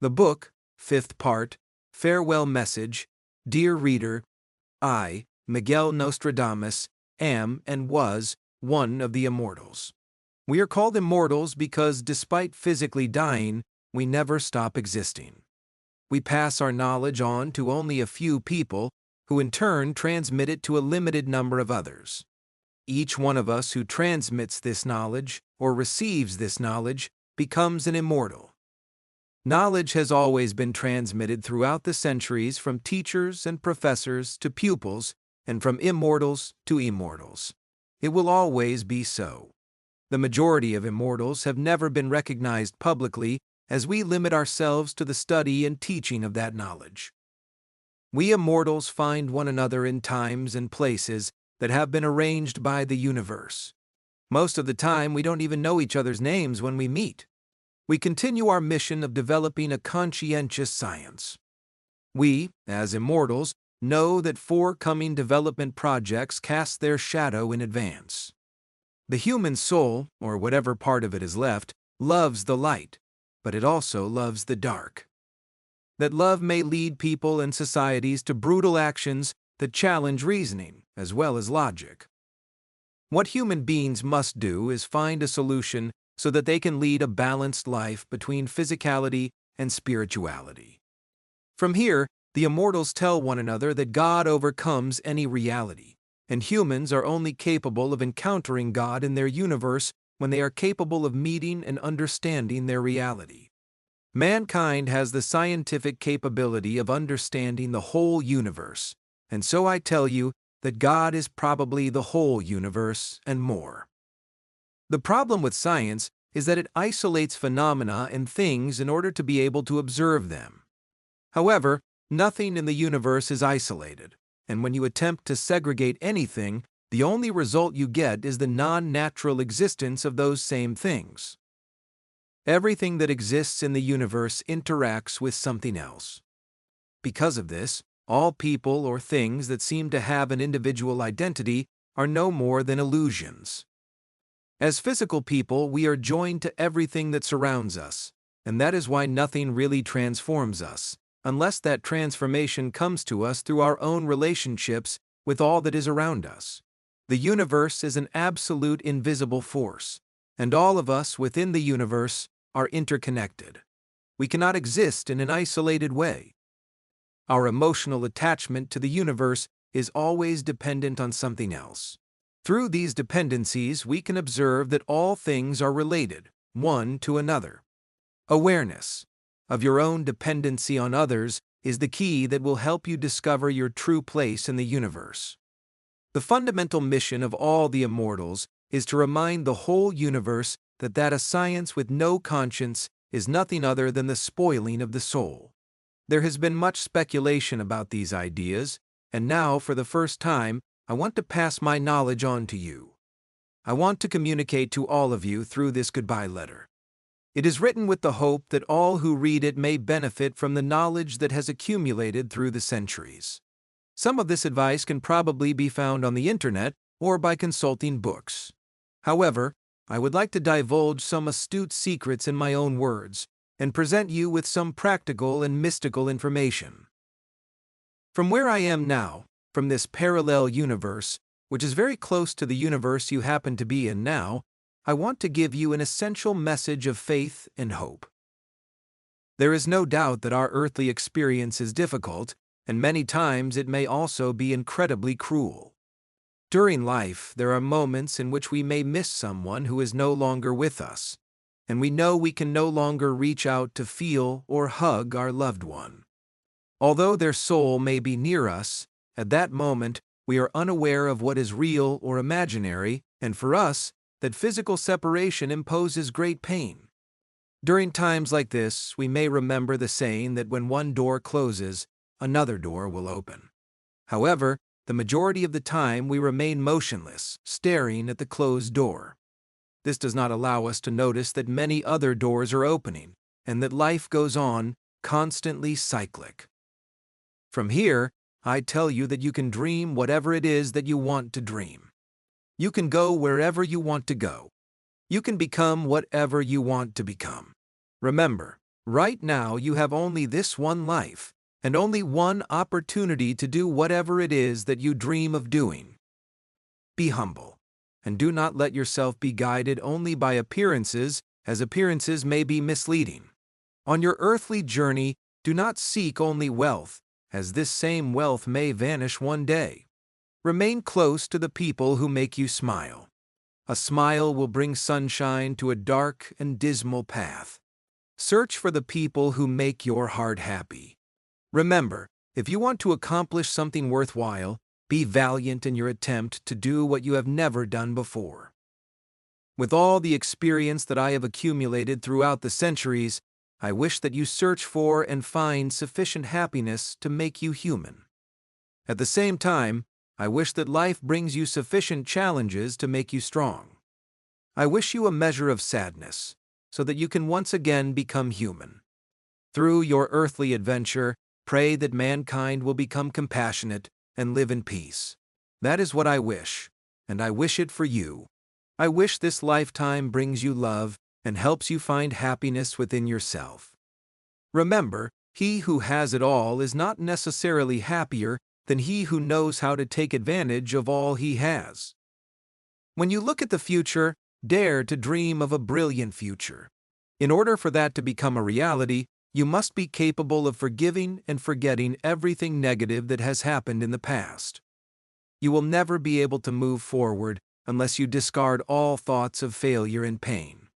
The book, fifth part, Farewell Message. Dear reader, I, Miguel Nostradamus, am and was one of the immortals. We are called immortals because despite physically dying, we never stop existing. We pass our knowledge on to only a few people, who in turn transmit it to a limited number of others. Each one of us who transmits this knowledge or receives this knowledge becomes an immortal. Knowledge has always been transmitted throughout the centuries from teachers and professors to pupils, and from immortals to immortals. It will always be so. The majority of immortals have never been recognized publicly, as we limit ourselves to the study and teaching of that knowledge. We immortals find one another in times and places that have been arranged by the universe. Most of the time, we don't even know each other's names when we meet. We continue our mission of developing a conscientious science. We, as immortals, know that forthcoming development projects cast their shadow in advance. The human soul, or whatever part of it is left, loves the light, but it also loves the dark. That love may lead people and societies to brutal actions that challenge reasoning as well as logic. What human beings must do is find a solution so that they can lead a balanced life between physicality and spirituality. From here, the immortals tell one another that God overcomes any reality, and humans are only capable of encountering God in their universe when they are capable of meeting and understanding their reality. Mankind has the scientific capability of understanding the whole universe, and so I tell you that God is probably the whole universe and more. The problem with science is that it isolates phenomena and things in order to be able to observe them. However, nothing in the universe is isolated, and when you attempt to segregate anything, the only result you get is the non-natural existence of those same things. Everything that exists in the universe interacts with something else. Because of this, all people or things that seem to have an individual identity are no more than illusions. As physical people, we are joined to everything that surrounds us, and that is why nothing really transforms us, unless that transformation comes to us through our own relationships with all that is around us. The universe is an absolute invisible force, and all of us within the universe are interconnected. We cannot exist in an isolated way. Our emotional attachment to the universe is always dependent on something else. Through these dependencies, we can observe that all things are related, one to another. Awareness of your own dependency on others is the key that will help you discover your true place in the universe. The fundamental mission of all the immortals is to remind the whole universe that a science with no conscience is nothing other than the spoiling of the soul. There has been much speculation about these ideas, and now, for the first time, I want to pass my knowledge on to you. I want to communicate to all of you through this goodbye letter. It is written with the hope that all who read it may benefit from the knowledge that has accumulated through the centuries. Some of this advice can probably be found on the internet or by consulting books. However, I would like to divulge some astute secrets in my own words and present you with some practical and mystical information. From where I am now, from this parallel universe, which is very close to the universe you happen to be in now, I want to give you an essential message of faith and hope. There is no doubt that our earthly experience is difficult, and many times it may also be incredibly cruel. During life, there are moments in which we may miss someone who is no longer with us, and we know we can no longer reach out to feel or hug our loved one. Although their soul may be near us, at that moment, we are unaware of what is real or imaginary, and for us, that physical separation imposes great pain. During times like this, we may remember the saying that when one door closes, another door will open. However, the majority of the time we remain motionless, staring at the closed door. This does not allow us to notice that many other doors are opening, and that life goes on, constantly cyclic. From here, I tell you that you can dream whatever it is that you want to dream. You can go wherever you want to go. You can become whatever you want to become. Remember, Right now you have only this one life, and only one opportunity to do whatever it is that you dream of doing. Be humble, and do not let yourself be guided only by appearances, as appearances may be misleading. On your earthly journey, do not seek only wealth, as this same wealth may vanish one day. Remain close to the people who make you smile. A smile will bring sunshine to a dark and dismal path. Search for the people who make your heart happy. Remember, if you want to accomplish something worthwhile, be valiant in your attempt to do what you have never done before. With all the experience that I have accumulated throughout the centuries, I wish that you search for and find sufficient happiness to make you human. At the same time, I wish that life brings you sufficient challenges to make you strong. I wish you a measure of sadness, so that you can once again become human. Through your earthly adventure, pray that mankind will become compassionate and live in peace. That is what I wish, and I wish it for you. I wish this lifetime brings you love and helps you find happiness within yourself. Remember, he who has it all is not necessarily happier than he who knows how to take advantage of all he has. When you look at the future, dare to dream of a brilliant future. In order for that to become a reality, you must be capable of forgiving and forgetting everything negative that has happened in the past. You will never be able to move forward unless you discard all thoughts of failure and pain.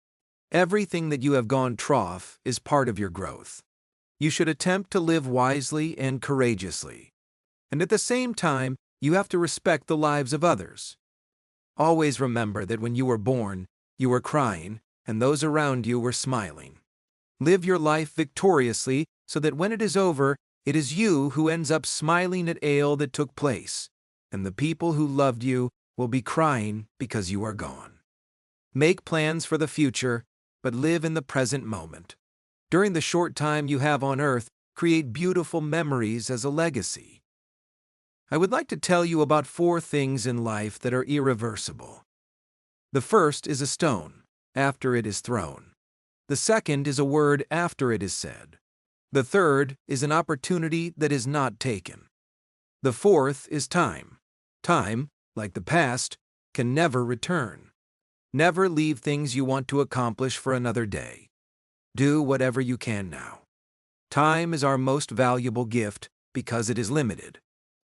Everything that you have gone through is part of your growth. You should attempt to live wisely and courageously. And at the same time, you have to respect the lives of others. Always remember that when you were born, you were crying, and those around you were smiling. Live your life victoriously so that when it is over, it is you who ends up smiling at all that took place, and the people who loved you will be crying because you are gone. Make plans for the future, but live in the present moment. During the short time you have on earth, create beautiful memories as a legacy. I would like to tell you about 4 things in life that are irreversible. The first is a stone, after it is thrown. The second is a word after it is said. The third is an opportunity that is not taken. The fourth is time. Time, like the past, can never return. Never leave things you want to accomplish for another day. Do whatever you can now. Time is our most valuable gift because it is limited.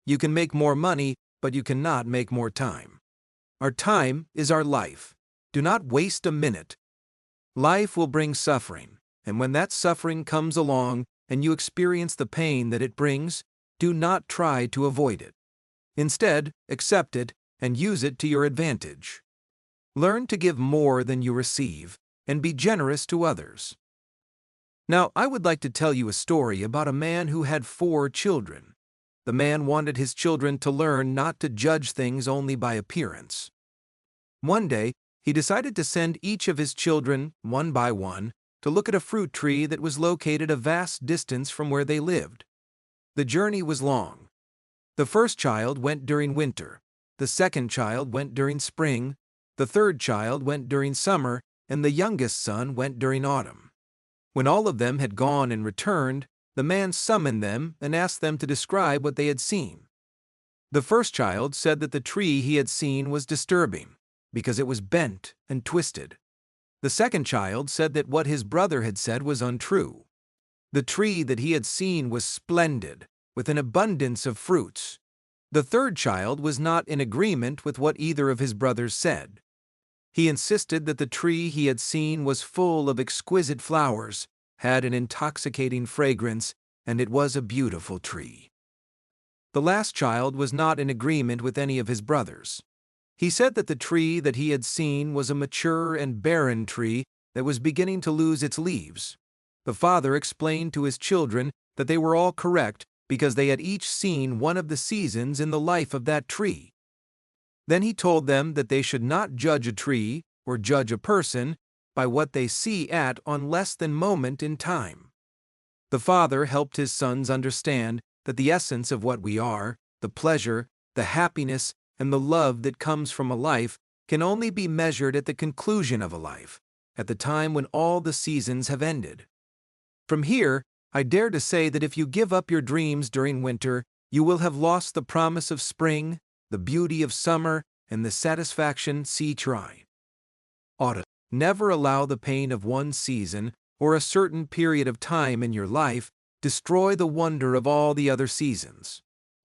You can make more money, but you cannot make more time. Our time is our life. Do not waste a minute. Life will bring suffering, and when that suffering comes along and you experience the pain that it brings, do not try to avoid it. Instead, accept it and use it to your advantage. Learn to give more than you receive, and be generous to others. Now, I would like to tell you a story about a man who had 4 children. The man wanted his children to learn not to judge things only by appearance. One day, he decided to send each of his children, one by one, to look at a fruit tree that was located a vast distance from where they lived. The journey was long. The first child went during winter, the second child went during spring, the third child went during summer, and the youngest son went during autumn. When all of them had gone and returned, the man summoned them and asked them to describe what they had seen. The first child said that the tree he had seen was disturbing, because it was bent and twisted. The second child said that what his brother had said was untrue. The tree that he had seen was splendid, with an abundance of fruits. The third child was not in agreement with what either of his brothers said. He insisted that the tree he had seen was full of exquisite flowers, had an intoxicating fragrance, and it was a beautiful tree. The last child was not in agreement with any of his brothers. He said that the tree that he had seen was a mature and barren tree that was beginning to lose its leaves. The father explained to his children that they were all correct because they had each seen one of the seasons in the life of that tree. Then he told them that they should not judge a tree or judge a person by what they see at on less than moment in time. The father helped his sons understand that the essence of what we are, the pleasure, the happiness, and the love that comes from a life can only be measured at the conclusion of a life, at the time when all the seasons have ended. From here, I dare to say that if you give up your dreams during winter, you will have lost the promise of spring, the beauty of summer, and the satisfaction see try. Autumn. Never allow the pain of one season or a certain period of time in your life destroy the wonder of all the other seasons.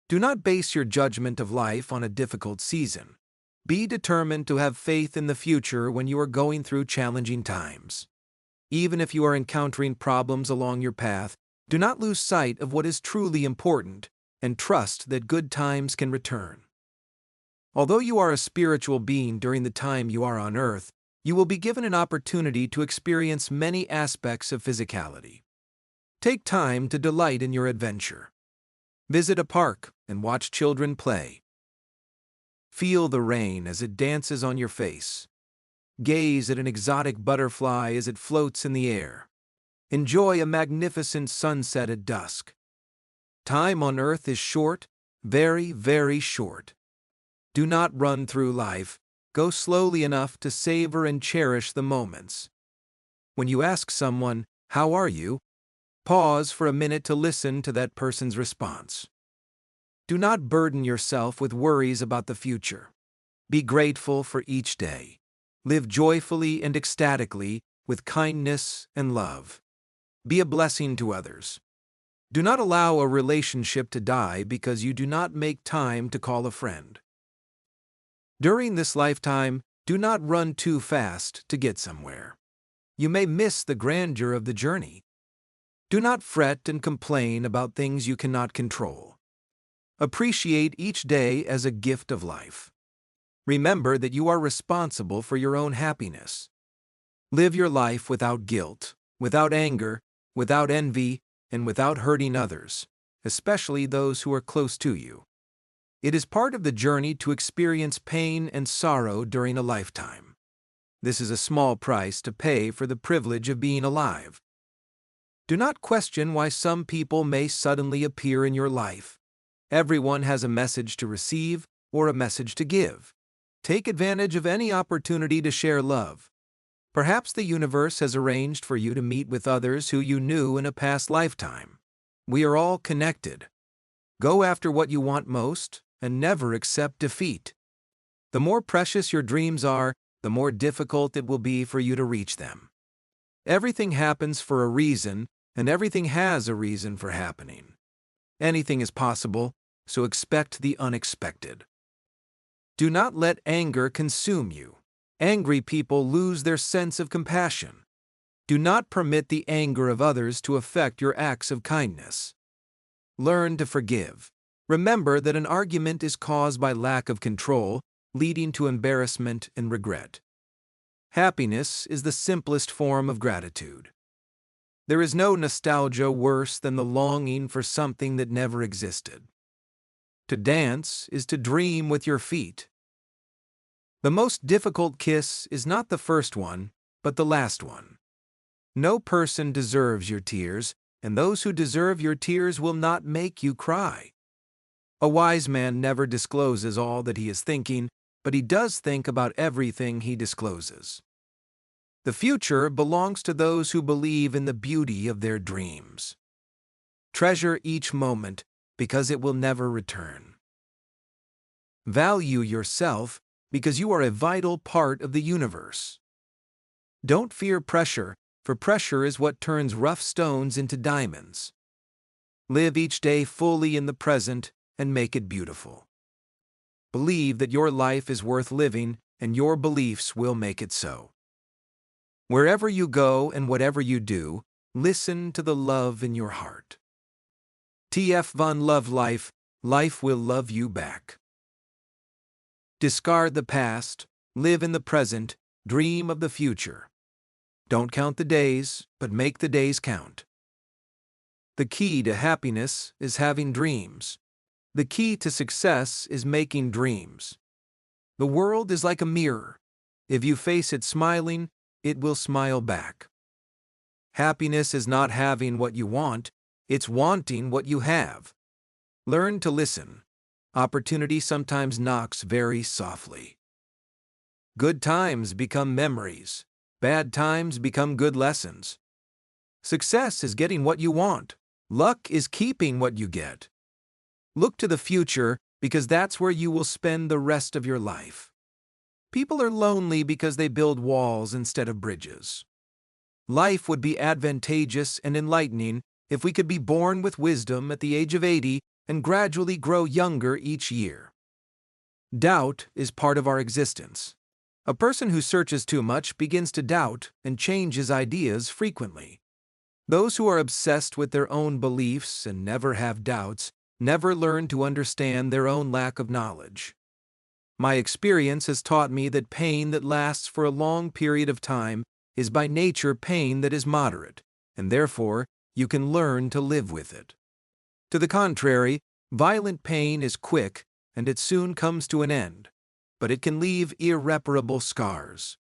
Do not base your judgment of life on a difficult season. Be determined to have faith in the future when you are going through challenging times. Even if you are encountering problems along your path, do not lose sight of what is truly important and trust that good times can return. Although you are a spiritual being during the time you are on earth, you will be given an opportunity to experience many aspects of physicality. Take time to delight in your adventure. Visit a park and watch children play. Feel the rain as it dances on your face. Gaze at an exotic butterfly as it floats in the air. Enjoy a magnificent sunset at dusk. Time on earth is short, very, very short. Do not run through life. Go slowly enough to savor and cherish the moments. When you ask someone, "How are you?" pause for a minute to listen to that person's response. Do not burden yourself with worries about the future. Be grateful for each day. Live joyfully and ecstatically with kindness and love. Be a blessing to others. Do not allow a relationship to die because you do not make time to call a friend. During this lifetime, do not run too fast to get somewhere. You may miss the grandeur of the journey. Do not fret and complain about things you cannot control. Appreciate each day as a gift of life. Remember that you are responsible for your own happiness. Live your life without guilt, without anger, without envy, and without hurting others, especially those who are close to you. It is part of the journey to experience pain and sorrow during a lifetime. This is a small price to pay for the privilege of being alive. Do not question why some people may suddenly appear in your life. Everyone has a message to receive or a message to give. Take advantage of any opportunity to share love. Perhaps the universe has arranged for you to meet with others who you knew in a past lifetime. We are all connected. Go after what you want most and never accept defeat. The more precious your dreams are, the more difficult it will be for you to reach them. Everything happens for a reason, and everything has a reason for happening. Anything is possible, so expect the unexpected. Do not let anger consume you. Angry people lose their sense of compassion. Do not permit the anger of others to affect your acts of kindness. Learn to forgive. Remember that an argument is caused by lack of control, leading to embarrassment and regret. Happiness is the simplest form of gratitude. There is no nostalgia worse than the longing for something that never existed. To dance is to dream with your feet. The most difficult kiss is not the first one, but the last one. No person deserves your tears, and those who deserve your tears will not make you cry. A wise man never discloses all that he is thinking, but he does think about everything he discloses. The future belongs to those who believe in the beauty of their dreams. Treasure each moment, because it will never return. Value yourself, because you are a vital part of the universe. Don't fear pressure, for pressure is what turns rough stones into diamonds. Live each day fully in the present and make it beautiful. Believe that your life is worth living, and your beliefs will make it so. Wherever you go and whatever you do, listen to the love in your heart. TF Von Love Life, life will love you back. Discard the past, live in the present, dream of the future. Don't count the days, but make the days count. The key to happiness is having dreams. The key to success is making dreams. The world is like a mirror. If you face it smiling, it will smile back. Happiness is not having what you want, it's wanting what you have. Learn to listen. Opportunity sometimes knocks very softly. Good times become memories. Bad times become good lessons. Success is getting what you want. Luck is keeping what you get. Look to the future because that's where you will spend the rest of your life. People are lonely because they build walls instead of bridges. Life would be advantageous and enlightening if we could be born with wisdom at the age of 80 and gradually grow younger each year. Doubt is part of our existence. A person who searches too much begins to doubt and changes ideas frequently. Those who are obsessed with their own beliefs and never have doubts never learn to understand their own lack of knowledge. My experience has taught me that pain that lasts for a long period of time is by nature pain that is moderate, and therefore you can learn to live with it. To the contrary, violent pain is quick and it soon comes to an end, but it can leave irreparable scars.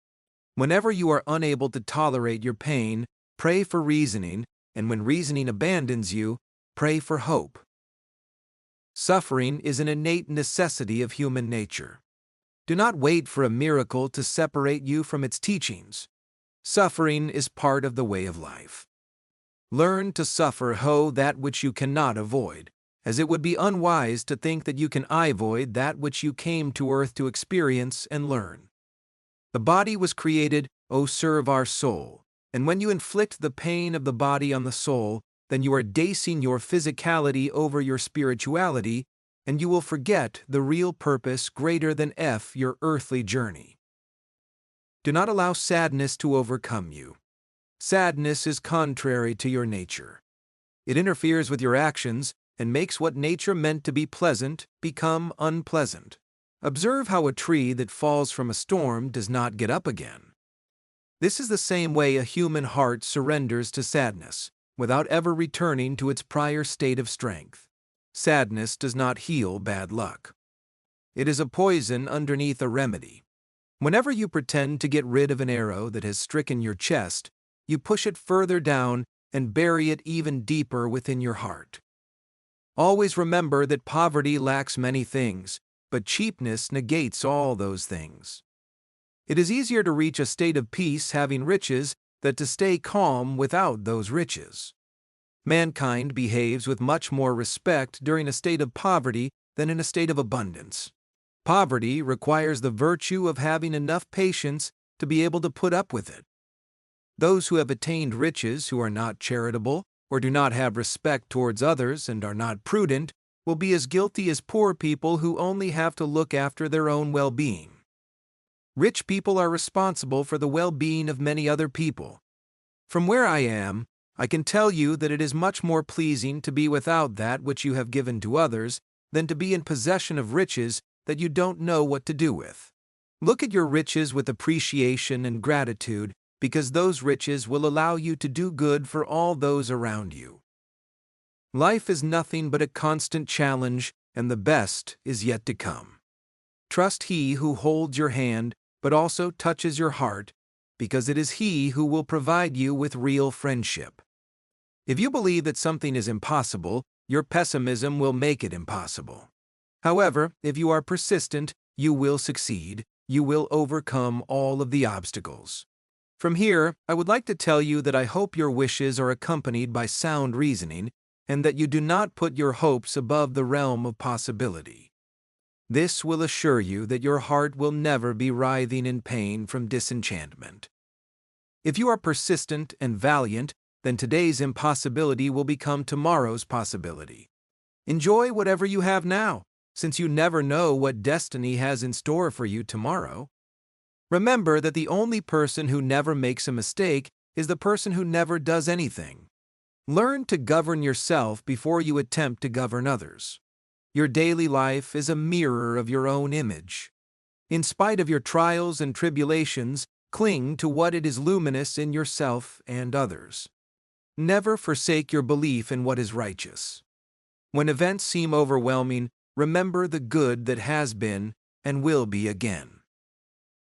Whenever you are unable to tolerate your pain, pray for reasoning, and when reasoning abandons you, pray for hope. Suffering is an innate necessity of human nature. Do not wait for a miracle to separate you from its teachings. Suffering is part of the way of life. Learn to suffer that which you cannot avoid, as it would be unwise to think that you can avoid that which you came to earth to experience and learn. The body was created, serve our soul, and when you inflict the pain of the body on the soul, then you are dacing your physicality over your spirituality, and you will forget the real purpose greater than your earthly journey. Do not allow sadness to overcome you. Sadness is contrary to your nature. It interferes with your actions and makes what nature meant to be pleasant become unpleasant. Observe how a tree that falls from a storm does not get up again. This is the same way a human heart surrenders to sadness, without ever returning to its prior state of strength. Sadness does not heal bad luck. It is a poison underneath a remedy. Whenever you pretend to get rid of an arrow that has stricken your chest, you push it further down and bury it even deeper within your heart. Always remember that poverty lacks many things, but cheapness negates all those things. It is easier to reach a state of peace having riches than to stay calm without those riches. Mankind behaves with much more respect during a state of poverty than in a state of abundance. Poverty requires the virtue of having enough patience to be able to put up with it. Those who have attained riches who are not charitable or do not have respect towards others and are not prudent will be as guilty as poor people who only have to look after their own well-being. Rich people are responsible for the well-being of many other people. From where I am, I can tell you that it is much more pleasing to be without that which you have given to others than to be in possession of riches that you don't know what to do with. Look at your riches with appreciation and gratitude, because those riches will allow you to do good for all those around you. Life is nothing but a constant challenge, and the best is yet to come. Trust He who holds your hand, but also touches your heart, because it is He who will provide you with real friendship. If you believe that something is impossible, your pessimism will make it impossible. However, if you are persistent, you will succeed. You will overcome all of the obstacles. From here, I would like to tell you that I hope your wishes are accompanied by sound reasoning and that you do not put your hopes above the realm of possibility. This will assure you that your heart will never be writhing in pain from disenchantment. If you are persistent and valiant, then today's impossibility will become tomorrow's possibility. Enjoy whatever you have now, since you never know what destiny has in store for you tomorrow. Remember that the only person who never makes a mistake is the person who never does anything. Learn to govern yourself before you attempt to govern others. Your daily life is a mirror of your own image. In spite of your trials and tribulations, cling to what it is luminous in yourself and others. Never forsake your belief in what is righteous. When events seem overwhelming, remember the good that has been and will be again.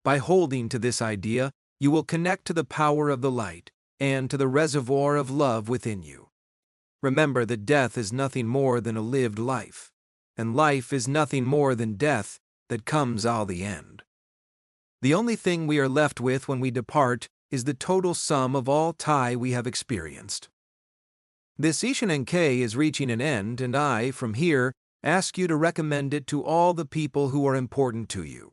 By holding to this idea, you will connect to the power of the light and to the reservoir of love within you. Remember that death is nothing more than a lived life, and life is nothing more than death that comes all the end. The only thing we are left with when we depart is the total sum of all time we have experienced. This Ishinenke is reaching an end, and I, from here, ask you to recommend it to all the people who are important to you.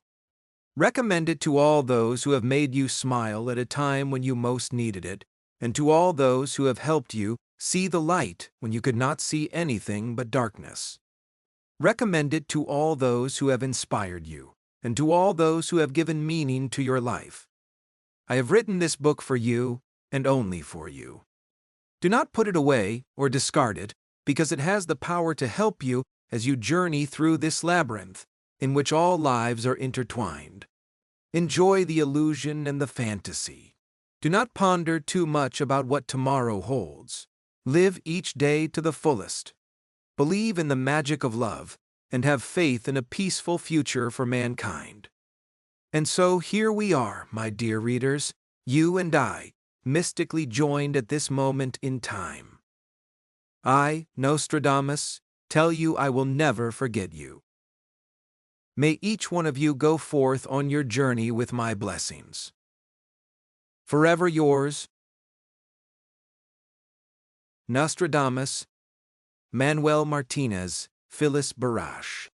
Recommend it to all those who have made you smile at a time when you most needed it, and to all those who have helped you see the light when you could not see anything but darkness. Recommend it to all those who have inspired you, and to all those who have given meaning to your life. I have written this book for you, and only for you. Do not put it away or discard it, because it has the power to help you as you journey through this labyrinth, in which all lives are intertwined. Enjoy the illusion and the fantasy. Do not ponder too much about what tomorrow holds. Live each day to the fullest. Believe in the magic of love, and have faith in a peaceful future for mankind. And so here we are, my dear readers, you and I, mystically joined at this moment in time. I, Nostradamus, tell you I will never forget you. May each one of you go forth on your journey with my blessings. Forever yours, Nostradamus, Manuel Martínez, Phyllis Barash.